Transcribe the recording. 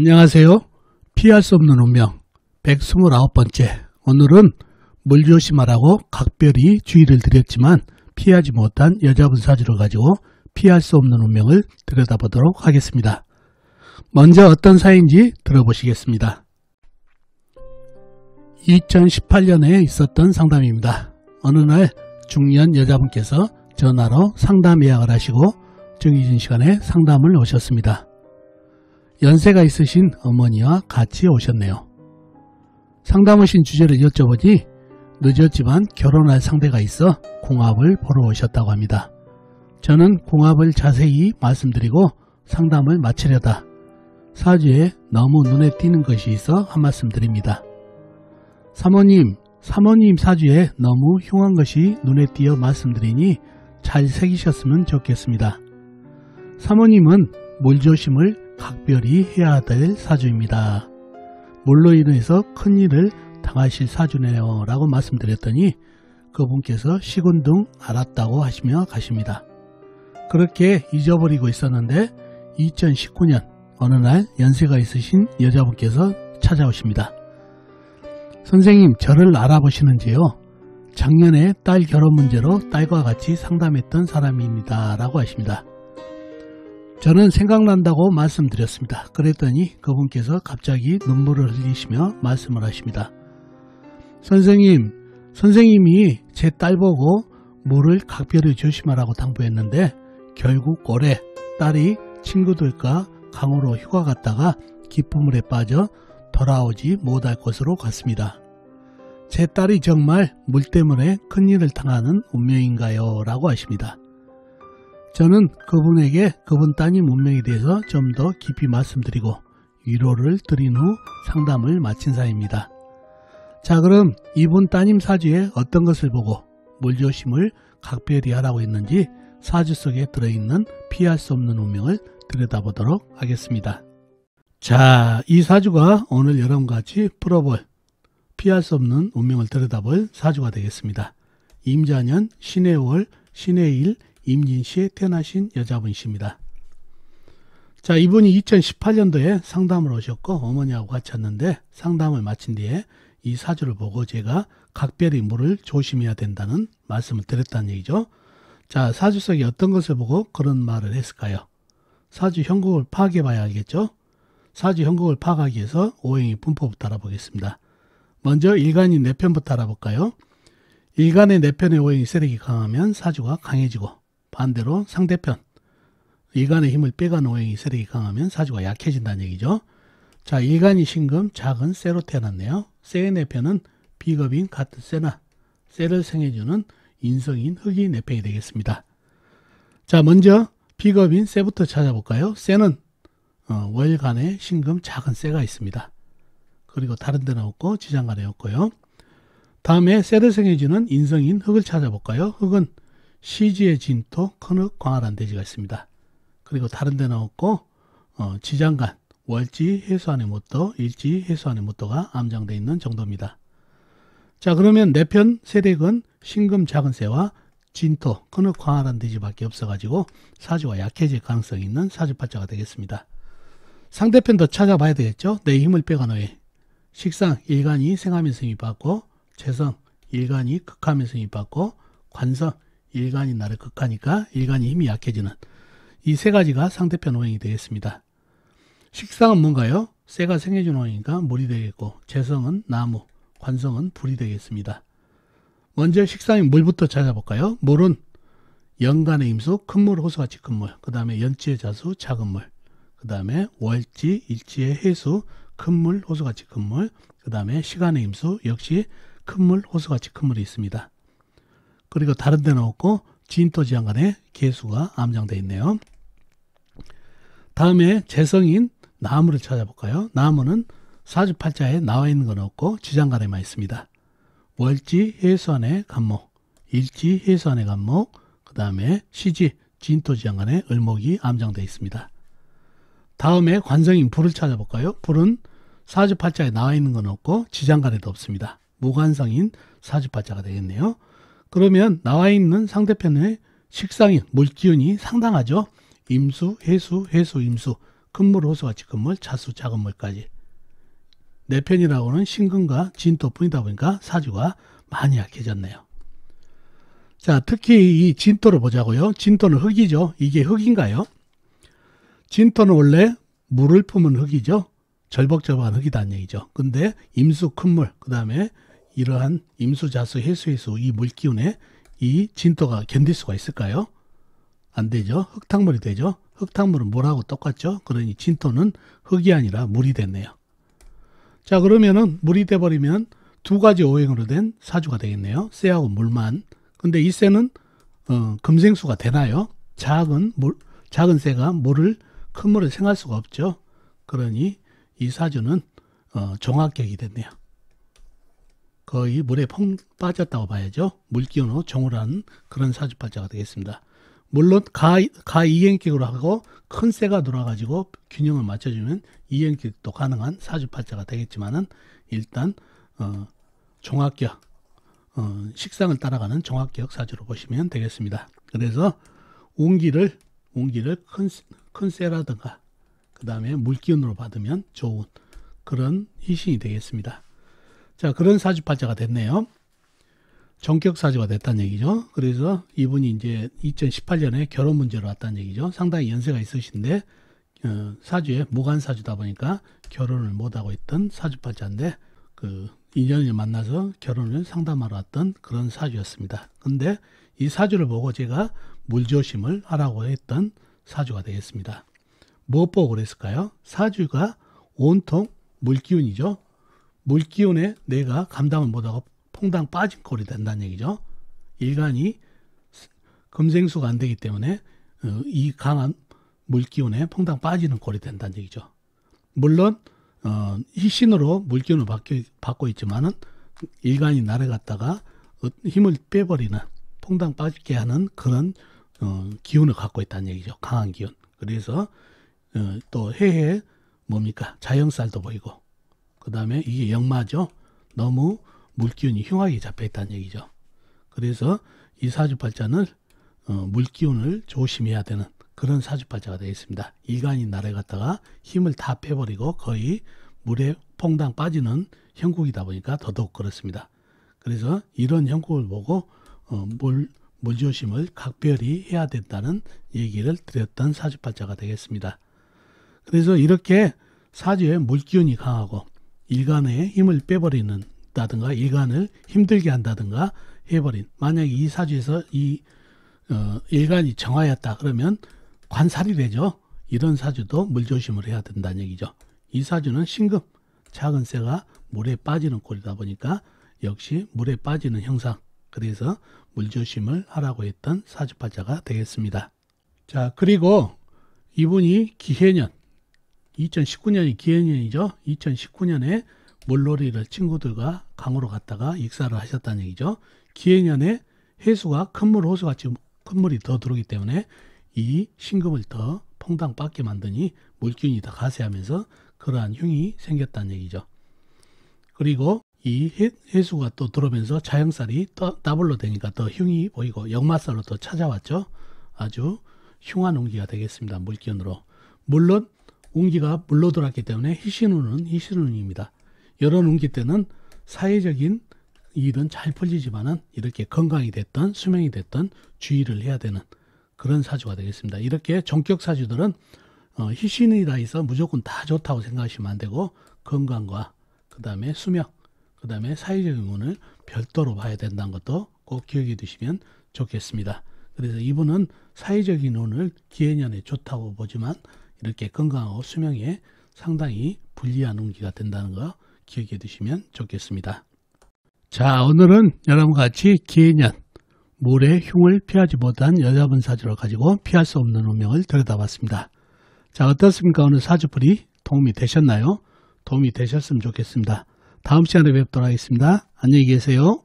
안녕하세요. 피할 수 없는 운명 129번째. 오늘은 물 조심하라고 각별히 주의를 드렸지만 피하지 못한 여자분 사주를 가지고 피할 수 없는 운명을 들여다보도록 하겠습니다. 먼저 어떤 사연인지 들어보시겠습니다. 2018년에 있었던 상담입니다. 어느 날 중년 여자분께서 전화로 상담 예약을 하시고 정해진 시간에 상담을 오셨습니다. 연세가 있으신 어머니와 같이 오셨네요. 상담 오신 주제를 여쭤보니 늦었지만 결혼할 상대가 있어 궁합을 보러 오셨다고 합니다. 저는 궁합을 자세히 말씀드리고 상담을 마치려다 사주에 너무 눈에 띄는 것이 있어 한 말씀 드립니다. 사모님 사주에 너무 흉한 것이 눈에 띄어 말씀드리니 잘 새기셨으면 좋겠습니다. 사모님은 물조심을 각별히 해야 될 사주입니다. 물로 인해서 큰일을 당하실 사주네요 라고 말씀드렸더니 그분께서 시군둥 알았다고 하시며 가십니다. 그렇게 잊어버리고 있었는데 2019년 어느 날 연세가 있으신 여자분께서 찾아오십니다. 선생님, 저를 알아보시는지요? 작년에 딸 결혼 문제로 딸과 같이 상담했던 사람입니다 라고 하십니다. 저는 생각난다고 말씀드렸습니다. 그랬더니 그분께서 갑자기 눈물을 흘리시며 말씀을 하십니다. 선생님이 제 딸 보고 물을 각별히 조심하라고 당부했는데 결국 올해 딸이 친구들과 강으로 휴가 갔다가 깊은 물에 빠져 돌아오지 못할 것으로 같습니다. 제 딸이 정말 물 때문에 큰일을 당하는 운명인가요? 라고 하십니다. 저는 그분에게 그분 따님 운명에 대해서 좀 더 깊이 말씀드리고 위로를 드린 후 상담을 마친 사이입니다. 자, 그럼 이분 따님 사주에 어떤 것을 보고 물조심을 각별히 하라고 했는지 사주 속에 들어있는 피할 수 없는 운명을 들여다보도록 하겠습니다. 자, 이 사주가 오늘 여러분과 같이 풀어볼 피할 수 없는 운명을 들여다볼 사주가 되겠습니다. 임자년 신의 월 신의 일 임진시에 태어나신 여자분이십니다. 자, 이분이 2018년도에 상담을 오셨고 어머니하고 같이 왔는데 상담을 마친 뒤에 이 사주를 보고 제가 각별히 물을 조심해야 된다는 말씀을 드렸다는 얘기죠. 자, 사주 속에 어떤 것을 보고 그런 말을 했을까요? 사주 형국을 파악해 봐야 알겠죠? 사주 형국을 파악하기 위해서 오행의 분포부터 알아보겠습니다. 먼저 일간인 내편부터 알아볼까요? 일간의 내편의 오행이 세력이 강하면 사주가 강해지고 반대로 상대편 일간의 힘을 빼가는 오행이 세력이 강하면 사주가 약해진다는 얘기죠. 자, 일간이 신금 작은 쇠로 태어났네요. 쇠의 내편은 비겁인 같은 쇠나 쇠를 생해주는 인성인 흙이 내편이 되겠습니다. 자, 먼저 비겁인 쇠부터 찾아볼까요? 쇠는 월간에 신금 작은 쇠가 있습니다. 그리고 다른 데는 없고 지장간에 없고요. 다음에 쇠를 생해주는 인성인 흙을 찾아볼까요? 흙은 시지의 진토, 큰흙, 광활한 대지가 있습니다. 그리고 다른 데는 없고 지장간, 월지, 해수안의 무토, 일지, 해수안의 무토가 암장되어 있는 정도입니다. 자, 그러면 내편 세력은 신금 작은 쇠와 진토, 큰흙, 광활한 대지밖에 없어가지고 사주가 약해질 가능성이 있는 사주팔자가 되겠습니다. 상대편도 찾아봐야 되겠죠. 내 힘을 빼가는 오행. 식상 일간이 생하면서 힘이 받고, 재성 일간이 극하면서 힘이 받고, 관성 일간이 나를 극하니까 일간이 힘이 약해지는 이 세 가지가 상대편 오행이 되겠습니다. 식상은 뭔가요? 쇠가 생해주는 오행이니까 물이 되겠고, 재성은 나무, 관성은 불이 되겠습니다. 먼저 식상인 물부터 찾아볼까요? 물은 연간의 임수, 큰 물, 호수같이 큰 물, 그 다음에 연지의 자수, 작은 물, 그 다음에 월지, 일지의 해수, 큰 물, 호수같이 큰 물, 그 다음에 시간의 임수, 역시 큰 물, 호수같이 큰 물이 있습니다. 그리고 다른 데는 없고 진토 지장간에 개수가 암장되어 있네요. 다음에 재성인 나무를 찾아볼까요? 나무는 사주팔자에 나와 있는 건 없고 지장간에만 있습니다. 월지 해수안의 간목, 일지 해수안의 간목, 그 다음에 시지 진토 지장간에 을목이 암장되어 있습니다. 다음에 관성인 불을 찾아볼까요? 불은 사주팔자에 나와 있는 건 없고 지장간에도 없습니다. 무관성인 사주팔자가 되겠네요. 그러면 나와 있는 상대편의 식상인 물기운이 상당하죠. 임수, 해수, 해수, 임수. 큰물, 호수같이 큰 물, 차수, 작은 물까지. 내 편이라고는 신금과 진토뿐이다 보니까 사주가 많이 약해졌네요. 자, 특히 이 진토를 보자고요. 진토는 흙이죠. 이게 흙인가요? 진토는 원래 물을 품은 흙이죠. 절벅절벅한 흙이다는 얘기죠. 근데 임수, 큰물, 그 다음에 이러한 임수, 자수, 해수, 해수 이 물기운에 이 진토가 견딜 수가 있을까요? 안 되죠. 흙탕물이 되죠. 흙탕물은 물하고 똑같죠. 그러니 진토는 흙이 아니라 물이 됐네요. 자, 그러면은 물이 돼버리면 두 가지 오행으로 된 사주가 되겠네요. 쇠하고 물만. 근데 이 쇠는 금생수가 되나요? 작은 쇠가 큰 물을 생할 수가 없죠. 그러니 이 사주는 종합격이 됐네요. 거의 물에 펑 빠졌다고 봐야죠. 물기운으로 종을하는 그런 사주팔자가 되겠습니다. 물론 가 이행격으로 하고 큰 쇠가 돌아가지고 균형을 맞춰주면 이행격도 가능한 사주팔자가 되겠지만은 일단 종합격, 식상을 따라가는 종합격 사주로 보시면 되겠습니다. 그래서 운기를 큰 쇠라든가 그 다음에 물기운으로 받으면 좋은 그런 희신이 되겠습니다. 자, 그런 사주팔자가 됐네요. 정격 사주가 됐다는 얘기죠. 그래서 이분이 이제 2018년에 결혼 문제로 왔다는 얘기죠. 상당히 연세가 있으신데 사주에 무관 사주다 보니까 결혼을 못하고 있던 사주팔자인데 그 인연을 만나서 결혼을 상담하러 왔던 그런 사주였습니다. 근데 이 사주를 보고 제가 물조심을 하라고 했던 사주가 되겠습니다. 무엇 보고 그랬을까요? 사주가 온통 물기운이죠. 물기운에 내가 감당을 못하고 퐁당 빠진 꼴이 된다는 얘기죠. 일간이 금생수가 안 되기 때문에 이 강한 물기운에 퐁당 빠지는 꼴이 된다는 얘기죠. 물론 희신으로 물기운을 받고 있지만은 일간이 나를 갖다가 힘을 빼버리는 퐁당 빠지게 하는 그런 기운을 갖고 있다는 얘기죠. 강한 기운. 그래서 또 해에 뭡니까? 자영살도 보이고 그 다음에 이게 역마죠. 너무 물기운이 흉하게 잡혀 있다는 얘기죠. 그래서 이 사주팔자는 물기운을 조심해야 되는 그런 사주팔자가 되겠습니다. 일간이 나를 갖다가 힘을 다 빼버리고 거의 물에 퐁당 빠지는 형국이다 보니까 더더욱 그렇습니다. 그래서 이런 형국을 보고 물조심을 각별히 해야 된다는 얘기를 드렸던 사주팔자가 되겠습니다. 그래서 이렇게 사주에 물기운이 강하고 일간의 힘을 빼버리는 다든가 일간을 힘들게 한다든가 해버린 만약에 이 사주에서 이 일간이 정화였다 그러면 관살이 되죠. 이런 사주도 물조심을 해야 된다는 얘기죠. 이 사주는 신금 작은 쇠가 물에 빠지는 꼴이다 보니까 역시 물에 빠지는 형상 그래서 물조심을 하라고 했던 사주팔자가 되겠습니다. 자, 그리고 이분이 기해년 2019년이 기해년이죠. 2019년에 물놀이를 친구들과 강으로 갔다가 익사를 하셨다는 얘기죠. 기해년에 해수가 큰물 호수같이 큰물이 더 들어오기 때문에 이 신금을 더 퐁당 빠게 만드니 물기운이 더 가세하면서 그러한 흉이 생겼다는 얘기죠. 그리고 이 해수가 또 들어오면서 자영살이 또 더블로 되니까 더 흉이 보이고 역마살로 또 찾아왔죠. 아주 흉한 운기가 되겠습니다. 물기운으로. 물론 운기가 물로 들어왔기 때문에 희신운은 희신운입니다. 이런 운기 때는 사회적인 일은 잘 풀리지만은 이렇게 건강이 됐던 수명이 됐던 주의를 해야 되는 그런 사주가 되겠습니다. 이렇게 종격 사주들은 희신이라 해서 무조건 다 좋다고 생각하시면 안 되고 건강과 그 다음에 수명 그 다음에 사회적인 운을 별도로 봐야 된다는 것도 꼭 기억해 두시면 좋겠습니다. 그래서 이분은 사회적인 운을 기해년에 좋다고 보지만 이렇게 건강하고 수명에 상당히 불리한 운기가 된다는 거 기억해 두시면 좋겠습니다. 자, 오늘은 여러분과 같이 기해년 물의 흉을 피하지 못한 여자분 사주를 가지고 피할 수 없는 운명을 들여다봤습니다. 자, 어떻습니까? 오늘 사주풀이 도움이 되셨나요? 도움이 되셨으면 좋겠습니다. 다음 시간에 뵙도록 하겠습니다. 안녕히 계세요.